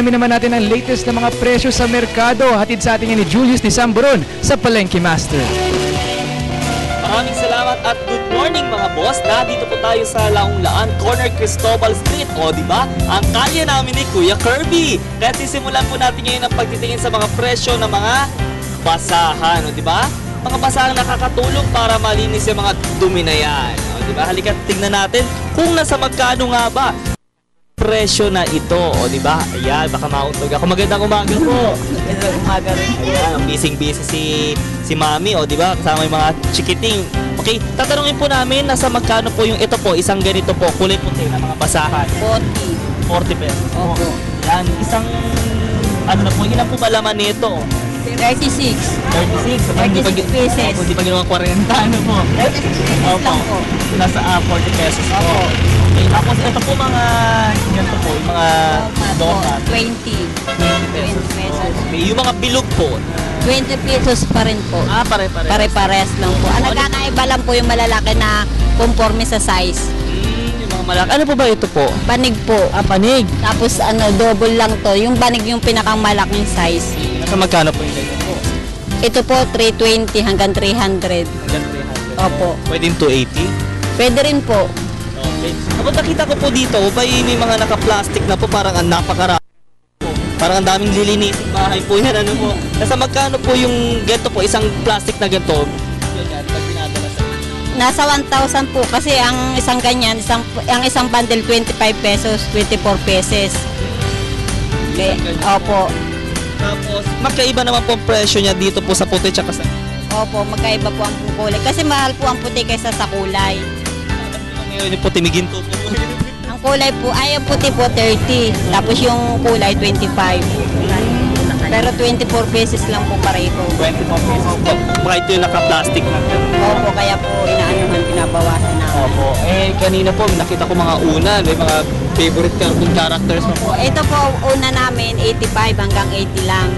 Alamin naman natin ang latest na mga presyo sa merkado. Hatid sa atin ni Julius Disamboron sa Palengke Master. Maraming salamat at good morning mga boss. Nandito po tayo sa Laong-Laan, corner Cristobal Street. O diba? Ang kalye namin ni Kuya Kirby. Kaya sisimulan po natin ngayon ang pagtitingin sa mga presyo ng mga basahan. O diba? Mga basahan nakakatulong para malinis yung mga dumi na yan. O diba? Halika tingnan natin kung nasa magkano nga ba presyo na ito, o di ba? Ayan, baka mauntog ako. Magandang umaga po. Magandang umaga rin. Ayan, busy si Mami, o di ba? Kasama yung mga chikiting. Okay, tatanungin po namin nasa magkano po yung ito po, isang ganito po, kulay puti na mga basahan. 40 pesos. Opo. Yan, isang ano na po, ilan po ba laman nito? 36. 36 pesos. Hindi pa ginawa 40, ano po? 36 lang po. Nasa 40 pesos po. Opo. Okay, tapos ito po mga, ganito po, yung mga donut. 20 pesos. pesos. Okay, yung mga bilog po. 20 pesos pa rin po. Pare-pare. Pare-pares lang po. Ang nagkakaiba lang po yung malalaki na conforme sa size. Yung mga malaki. Ano po ba ito po? Banig po. Panig. Tapos double lang to. Yung banig yung pinakang malaking size. Nasa magkano po yung ganyan po? Ito po 320 hanggang 300. Hanggang 300. Opo. Pwede yung 280? Pwede rin po. Okay. Kapag nakita ko po dito, may mga naka-plastic na po, parang napakarami po. Parang ang daming lilinisin bahay po yan. Ano po? Nasa magkano po yung ganito po, isang plastic na ganito? Yan, pag pinadala sa Nasa 1,000 po kasi ang isang ganyan, ang isang bundle 25 pesos, 24 pesos. Okay. Opo. Tapos, magkaiba naman po ang presyo niya dito po sa puti tsaka sa... Opo, magkaiba po ang kulay. Kasi mahal po ang puti kaysa sa kulay. Ngayon yung puti, may ginto po. Ang kulay po, ay ang puti po 30. Tapos yung kulay 25. Pero 24 pesos lang po pareho. 24 pesos po. Baka ito yung naka-plastic na gano'n. Opo, kaya po inaanuhan, pinabawasan na. Opo. Kanina po, nakita ko mga unan. May mga favorite cartoon characters mo po. Ito po, una namin, 85 hanggang 80 lang.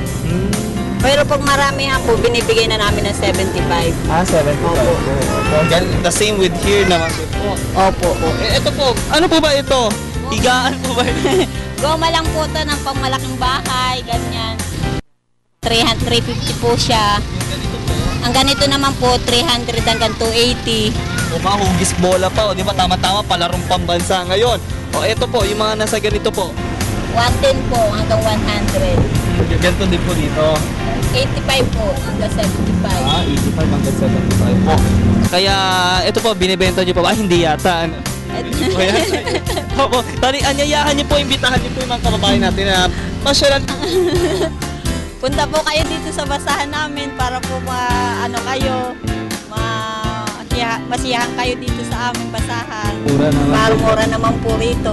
Pero pag marami po, binibigay na namin ng 75. 75 po. The same with here naman po. Opo. Ito po, ano po ba ito? Higaan po ba ito? Goma lang po ito ng pangmalaking bahay, ganyan. 350 po siya. Yung ganito po. Ang ganito naman po, 300 hanggang 280. Mahugis bola pa, o di ba? Tama-tama, palarong pambansa ngayon. Ito po, yung mga nasa ganito po. 110 po hanggang 100. Ganito din po dito. 85 po hanggang 75. 85 hanggang 75 po. Kaya, ito po, binibenta nyo pa ba? Hindi yata. Ano? Opo, anyayahan nyo po, imbitahan nyo po yung mga kababayan natin na masyalan. Punta po kayo dito sa basahan namin para po masiyahan kayo dito sa aming basahan. Mura naman. Mahal-mura naman po rito.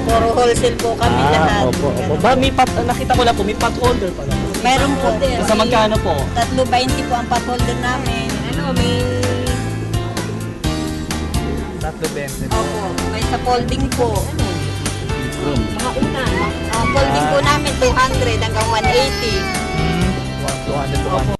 Puro wholesale po kami lahat. Opo. Ba, nakita ko lang po, may pot holder pala. Meron po. Sa magkano po? 320 po ang pot holder namin. May 320 po. Opo, may sa folding po. Mga unan. Folding po namin 200 hanggang 180. 200 po.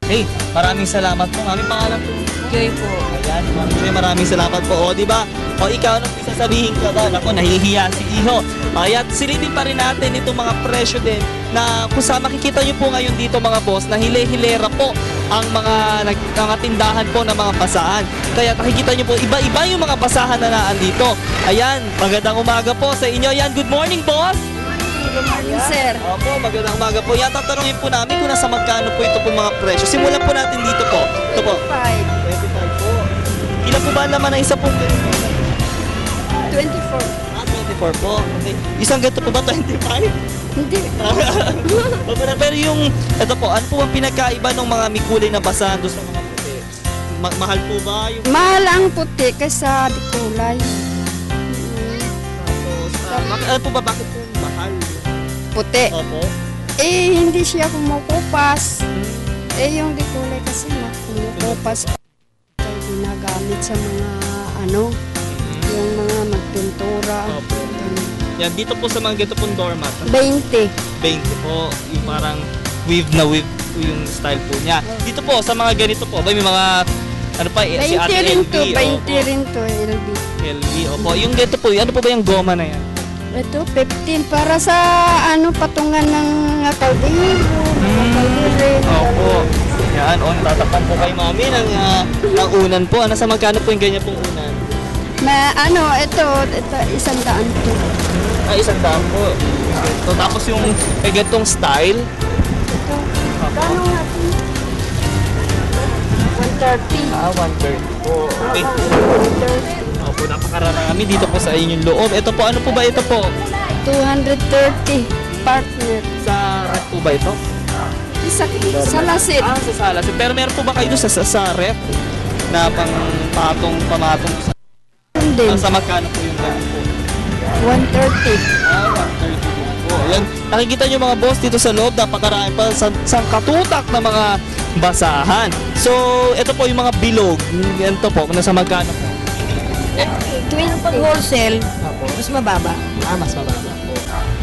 Hey, maraming salamat po. Maraming pangalan po. Joy po. Ayan, maraming salamat po. O, di ba? O, ikaw, anong sasabihin ka ba? Ako, nahihiya si Iho. Kaya silipin pa rin natin itong mga presyo din na kung saan makikita nyo po ngayon dito mga boss na hile-hilera po ang mga tindahan po ng mga basahan. Kaya nakikita nyo po, iba-iba yung mga basahan na naandito. Ayan, magandang umaga po sa inyo. Ayan, good morning, boss! Good morning, sir. Opo, magandang umaga po. Yan, tatanungin po namin kung nasa magkano po ito po mga presyo. Simulan po natin dito po. Ito po. 25 po. Ilan po ba naman ang isa pong ganito? 24. 24 po. Okay. Isang ganito po ba 25? Hindi. Pero yung, ito po, ano po ang pinagkaiba ng mga may kulay na basahan doon sa mga puti? Mahal po ba? Yung... Mahal ang puti kaysa di kulay. Tapos, ano po ba, bakit po mahal? Puti. Opo. Hindi siya kumukupas. Yung di kulay kasi kumukupas. Kaya ginagamit sa mga yung mga magpintura. Opo. Yan, dito po sa mga ganito pong doormat. 20. 20 po, yung parang weave na weave po yung style po niya. Dito po, sa mga ganito po, may mga, ano pa, si 20 Ate rin LV. to, 20 rin to, LB. LV, opo. Yung ganito po, ano po ba yung goma na yan? Ito, 15 para sa patungan ng kaldero, mga kaldero. Opo. Yan, tatakpan po kay mami ng unan po. Nasa magkano po yung ganyan pong unan? Ito, 100 to. Ay, 100 po. So, tapos yung ganitong style. Ito, kano natin? 130. 130 po. Okay. 130. Opo, napakararami dito po sa inyong loob. Ito po, ano po ba ito po? 230 partner. Sa ref po ba ito? Sa lasit. Sa salas. Pero meron po ba kayo doon sa ref na pamatong sa Hindi. sa magkano po yung ganun po? 130. 130 po. Ayan. Nakikita nyo mga boss dito sa loob, napakarami pa sa katutak na mga basahan. So, ito po yung mga bilog. Yan to po, nasa magkano po? 20 pag wholesale, mas mababa. Mas mababa po.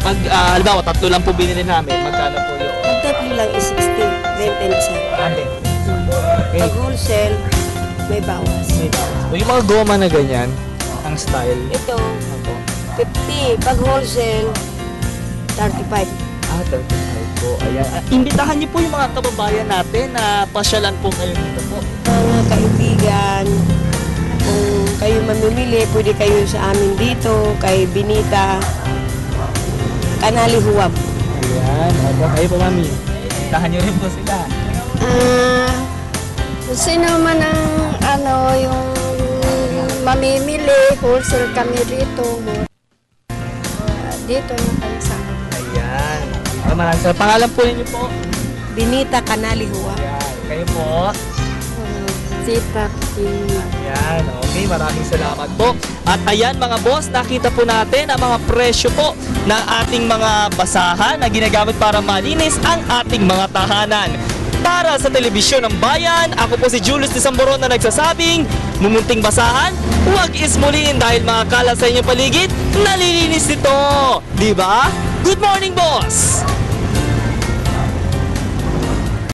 Pag, halimbawa, 3 lang po binili namin, magkano po yun? Pag tatlo lang is 60, 20 isa. Okay. Pag wholesale, may bawas. Yung mga goma na ganyan, ang style. Ito, Ako. 50. Pag wholesale, 35. 35 po. Ayan. Imbitahan niyo po yung mga kababayan natin na pasyalan po kayo dito po. Mga kaibigan, kung kayo mamimili, pwede kayo sa amin dito, kay Binita, Kanali Huwab. Ayan. Opo, kayo po, mami. Imbitahan niyo rin po sila. Kung sino man ang yung mamimili, wholesale kami dito. Dito na kayo sa akin. Ayan. Maraming sa pangalan po ninyo po. Binita, Kanali Huwab. Ayan. Kayo po. Sita. Ayan, okay, maraming salamat po. At ayan mga boss, nakita po natin ang mga presyo po ng ating mga basahan na ginagamit para malinis ang ating mga tahanan. Para sa telebisyon ng bayan, ako po si Julius de Samboron na nagsasabing, mumunting basahan, huwag ismulin dahil mga kalat sa inyong paligid, nalilinis ito. Diba? Good morning, boss!